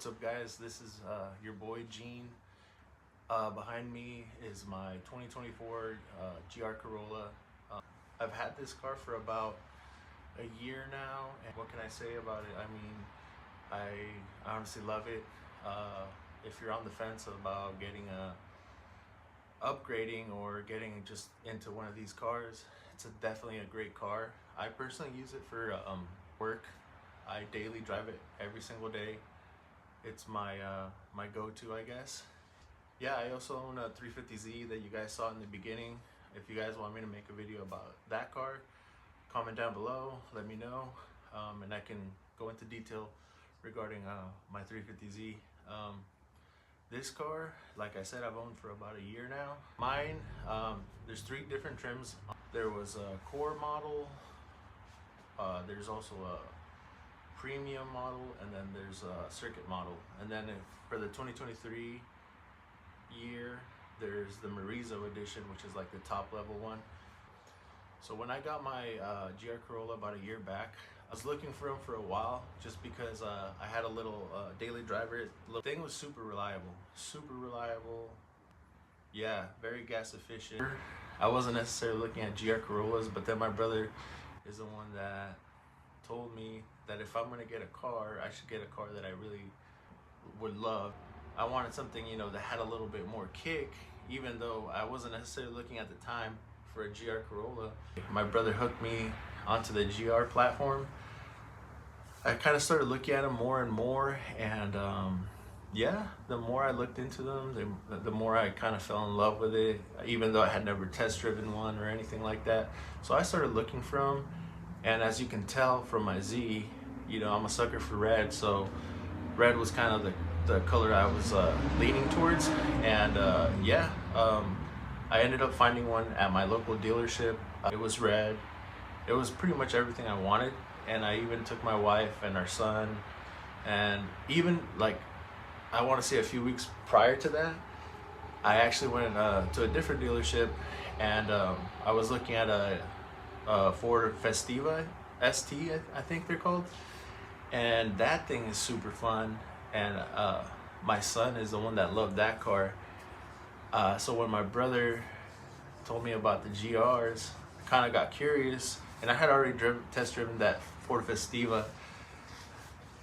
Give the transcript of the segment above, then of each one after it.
What's up, guys? This is your boy Gene. Behind me is my 2024 GR Corolla. I've had this car for about a year now, and what can I say about it? I mean, I honestly love it. If you're on the fence about getting upgrading or getting just into one of these cars, it's definitely a great car. I personally use it for work. I daily drive it every single day. It's my my go-to, I guess. Yeah, I also own a 350Z that you guys saw in the beginning. If you guys want me to make a video about that car, comment down below, let me know, and I can go into detail regarding my 350Z. This car, like I said, I've owned for about a year now. Mine, there's 3 different trims. There was a core model, there's also a premium model, and then there's a circuit model. And then for the 2023 year, there's the Marizo edition, which is like the top level one. So when I got my GR Corolla about a year back, I was looking for them for a while just because I had a little daily driver. The thing was super reliable. Yeah, very gas efficient. I wasn't necessarily looking at GR Corollas, but then my brother is the one that told me that if I'm gonna get a car, I should get a car that I really would love. I wanted something, you know, that had a little bit more kick, even though I wasn't necessarily looking at the time for a GR Corolla. My brother hooked me onto the GR platform. I kind of started looking at them more and more, and yeah, the more I looked into them, the more I kind of fell in love with it, even though I had never test driven one or anything like that. So I started looking for them, and as you can tell from my Z, you know, I'm a sucker for red, so red was kind of the color I was leaning towards. And yeah, I ended up finding one at my local dealership. It was red. It was pretty much everything I wanted, and I even took my wife and our son, and even like, I want to say a few weeks prior to that, I actually went to a different dealership, and I was looking at a Ford Festiva ST, I think they're called, and that thing is super fun. And my son is the one that loved that car. So when my brother told me about the GRs, I kind of got curious, and I had already test driven that Ford Festiva,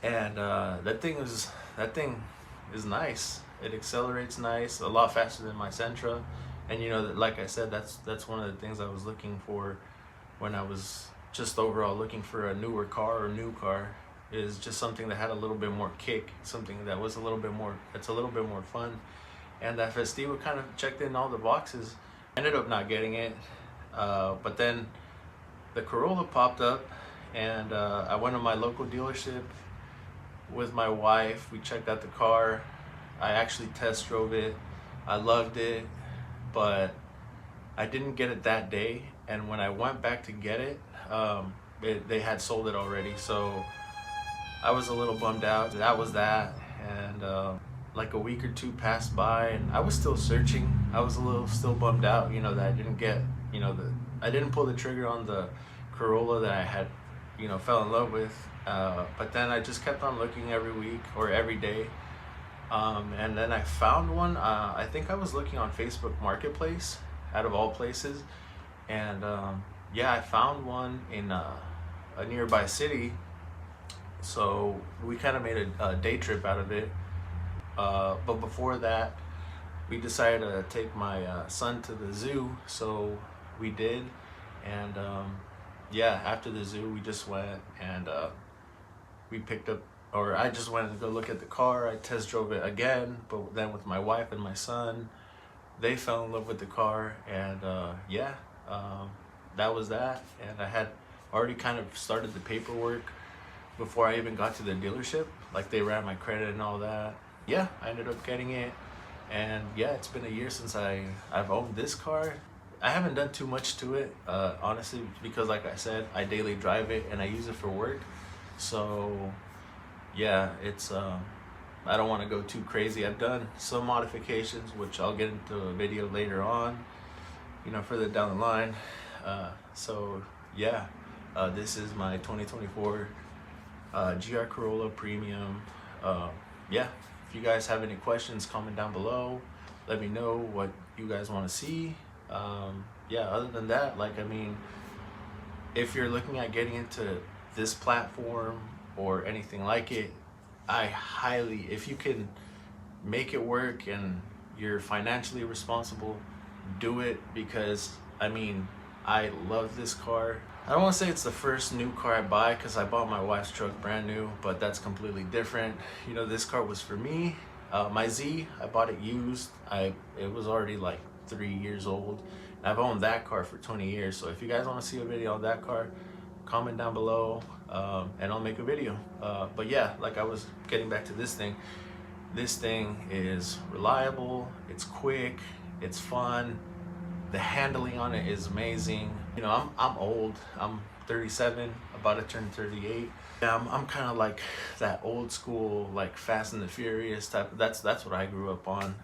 and that thing is nice. It accelerates nice, a lot faster than my Sentra. And you know, like I said, that's one of the things I was looking for when I was just overall looking for a newer car or new car, is just something that had a little bit more kick, something that was a little bit more fun. And that Festiva kind of checked in all the boxes. Ended up not getting it, but then the Corolla popped up, and I went to my local dealership with my wife. We checked out the car. I actually test drove it. I loved it, but I didn't get it that day. And when I went back to get it, they had sold it already. So I was a little bummed out. That was that. And like a week or 2 passed by, and I was still searching. I was still bummed out, you know, that I didn't get, you know, I didn't pull the trigger on the Corolla that I had, you know, fell in love with. But then I just kept on looking every week or every day. And then I found one. I think I was looking on Facebook Marketplace, out of all places. And yeah, I found one in a nearby city. So we kind of made a day trip out of it. But before that, we decided to take my son to the zoo. So we did. And yeah, after the zoo, we just went and we picked up, or I just went to go look at the car. I test drove it again, but then with my wife and my son, they fell in love with the car. And yeah, that was that. And I had already kind of started the paperwork before I even got to the dealership. Like, they ran my credit and all that. Yeah, I ended up getting it. And yeah, it's been a year since I've owned this car. I haven't done too much to it, honestly, because like I said, I daily drive it and I use it for work. So yeah, it's I don't want to go too crazy. I've done some modifications, which I'll get into a video later on, you know, further down the line. So yeah, this is my 2024 GR Corolla Premium. yeah, if you guys have any questions, comment down below. Let me know what you guys want to see. Yeah, other than that, like, I mean, if you're looking at getting into this platform or anything like it, I highly, if you can make it work and you're financially responsible, do it, because I mean, I love this car. I don't want to say it's the first new car I buy, because I bought my wife's truck brand new, but that's completely different. You know, this car was for me. My Z, I bought it used. It was already like 3 years old. I've owned that car for 20 years. So if you guys want to see a video on that car, comment down below, and I'll make a video. But yeah, like I was getting back to this thing. This thing is reliable, it's quick, it's fun. The handling on it is amazing. You know, I'm old. I'm 37, about to turn 38. Yeah, I'm kind of like that old school, like Fast and the Furious type. That's what I grew up on.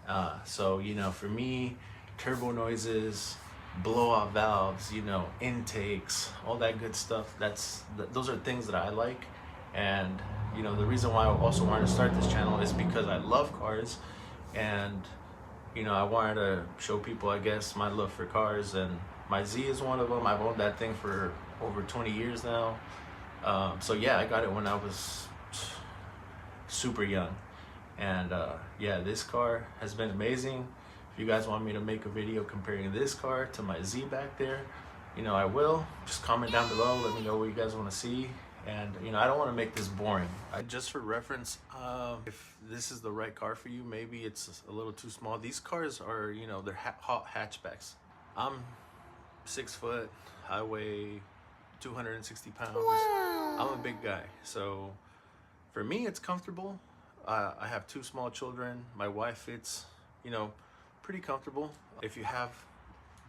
So you know, for me, turbo noises, blowout valves, you know, intakes, all that good stuff. Those are things that I like. And you know, the reason why I also wanted to start this channel is because I love cars, and you know, I wanted to show people, I guess, my love for cars, and my Z is one of them. I've owned that thing for over 20 years now. So yeah, I got it when I was super young, and yeah, this car has been amazing. If you guys want me to make a video comparing this car to my Z back there, you know, I will. Just comment down below, let me know what you guys want to see. And you know, I don't want to make this boring. Just for reference, if this is the right car for you, maybe it's a little too small. These cars are, you know, they're hot hatchbacks. I'm 6 foot, I weigh 260 pounds. Wow. I'm a big guy, so for me it's comfortable. I have 2 small children. My wife fits, you know, pretty comfortable. If you have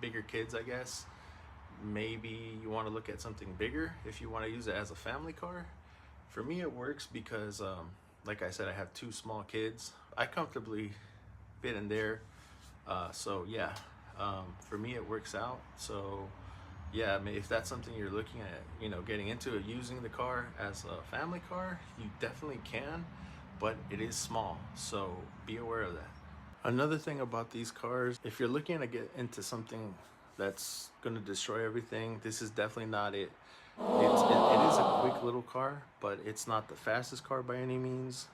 bigger kids, I guess, maybe you want to look at something bigger if you want to use it as a family car. For me it works because like I said, I have 2 small kids. I comfortably fit in there. So yeah, for me it works out. So yeah, I mean, if that's something you're looking at, you know, getting into it, using the car as a family car, you definitely can, but it is small, so be aware of that. Another thing about these cars, if you're looking to get into something that's going to destroy everything, this is definitely not it. It is a quick little car, but it's not the fastest car by any means.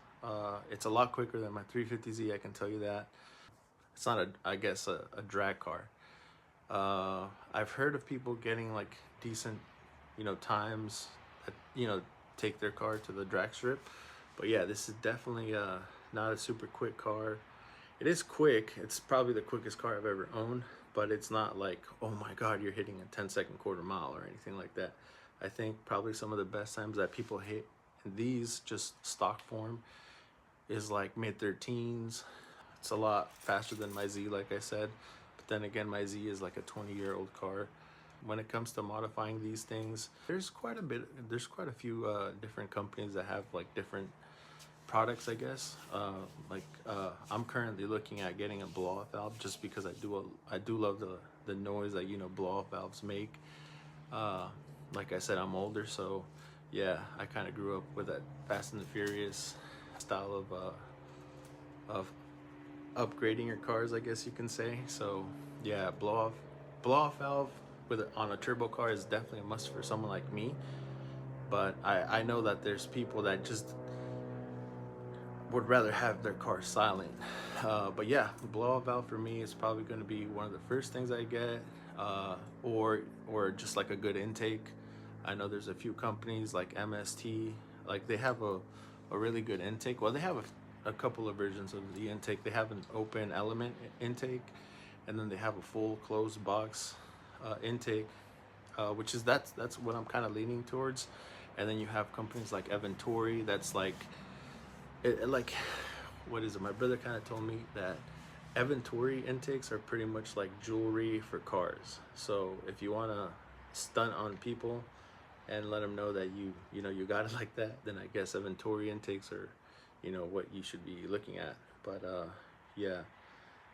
It's a lot quicker than my 350Z, I can tell you that. It's not, I guess, a drag car. I've heard of people getting like decent, you know, times that, you know, take their car to the drag strip. But yeah, this is definitely not a super quick car. It is quick. It's probably the quickest car I've ever owned, but it's not like, oh my God, you're hitting a 10-second quarter mile or anything like that. I think probably some of the best times that people hit in these, just stock form, is like mid-13s. It's a lot faster than my Z, like I said. But then again, my Z is like a 20-year-old car. When it comes to modifying these things, there's quite a few different companies that have like different products, I guess. I'm currently looking at getting a blow-off valve, just because I do love the noise that, you know, blow-off valves make. Like I said, I'm older, so yeah, I kind of grew up with that Fast and the Furious style of upgrading your cars, I guess you can say. So yeah, blow-off valve on a turbo car is definitely a must for someone like me. But I know that there's people that just would rather have their car silent. But yeah, the blow-off valve for me is probably going to be one of the first things I get, or just like a good intake. I know there's a few companies like MST, like they have a really good intake. Well, they have a couple of versions of the intake. They have an open element intake, and then they have a full closed box intake, which is that's what I'm kind of leaning towards. And then you have companies like Eventori, that's like like, what is it? My brother kind of told me that Eventori intakes are pretty much like jewelry for cars. So if you want to stunt on people and let them know that you know you got it like that, then I guess Eventori intakes are, you know, what you should be looking at. But yeah,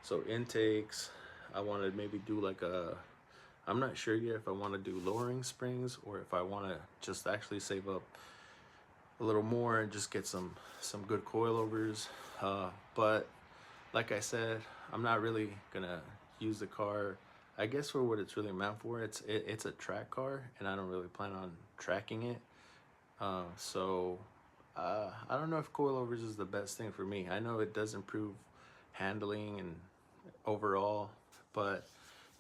so intakes, I want to maybe do like I'm not sure yet if I want to do lowering springs or if I want to just actually save up a little more and just get some good coilovers. But like I said, I'm not really gonna use the car, I guess, for what it's really meant for. It's a track car, and I don't really plan on tracking it. So I don't know if coilovers is the best thing for me. I know it does improve handling and overall, but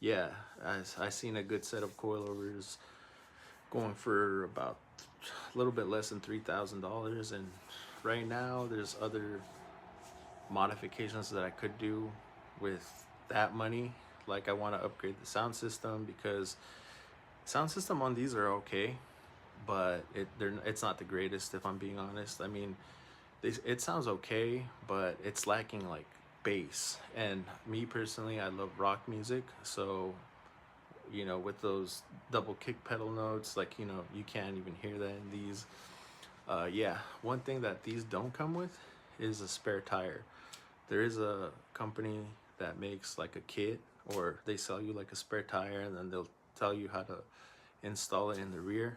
yeah, I seen a good set of coilovers going for about a little bit less than $3,000, and right now there's other modifications that I could do with that money. Like, I want to upgrade the sound system, because sound system on these are okay, but it's not the greatest, if I'm being honest. I mean, it sounds okay, but it's lacking like bass. And me personally, I love rock music, so you know, with those double kick pedal notes, like, you know, you can't even hear that in these. Yeah, one thing that these don't come with is a spare tire. There is a company that makes like a kit, or they sell you like a spare tire, and then they'll tell you how to install it in the rear.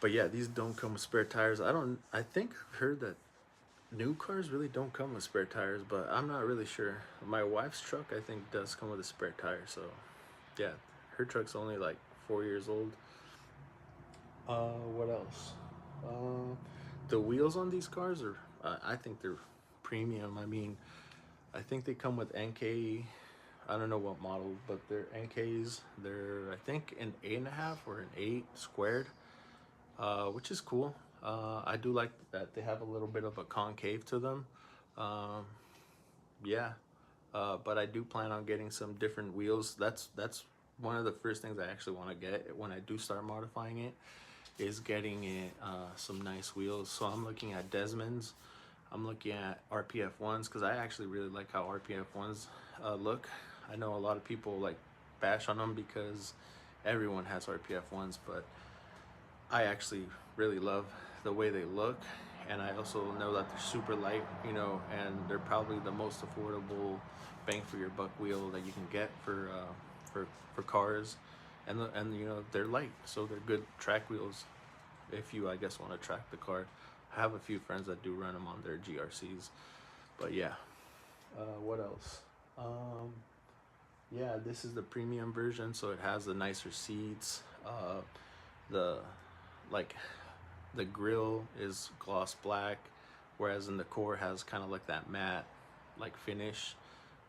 But yeah, these don't come with spare tires. I think I've heard that new cars really don't come with spare tires, but I'm not really sure. My wife's truck, I think, does come with a spare tire, so yeah, her truck's only like 4 years old. What else? The wheels on these cars are, I think they're premium. I mean, I think they come with NK. I don't know what model, but they're NKs. They're, I think, an 8.5 or an 8 squared, which is cool. I do like that they have a little bit of a concave to them. Yeah, but I do plan on getting some different wheels. That's one of the first things I actually want to get when I do start modifying it, is getting it some nice wheels. So I'm looking at Desmond's. I'm looking at RPF ones, because I actually really like how RPF ones look. I know a lot of people like bash on them because everyone has RPF ones, but I actually really love the way they look, and I also know that they're super light, you know, and they're probably the most affordable bang for your buck wheel that you can get for cars, and you know, they're light, so they're good track wheels if you, I guess, want to track the car. I have a few friends that do run them on their GRCs, but yeah. What else? Yeah, this is the premium version, so it has the nicer seats. The like the grill is gloss black, whereas in the core has kind of like that matte like finish,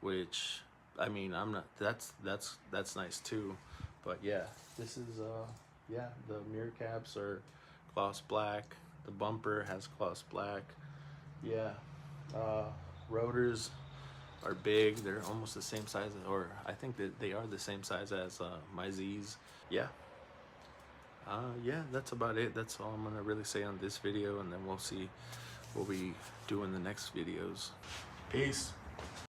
which, I mean, I'm not, that's nice too. But yeah, this is yeah, the mirror caps are gloss black, the bumper has gloss black. Yeah, rotors are big. They're almost the same size, or I think that they are the same size as my Z's. Yeah. Yeah, that's about it. That's all I'm gonna really say on this video, and then we'll see what we do in the next videos. Peace.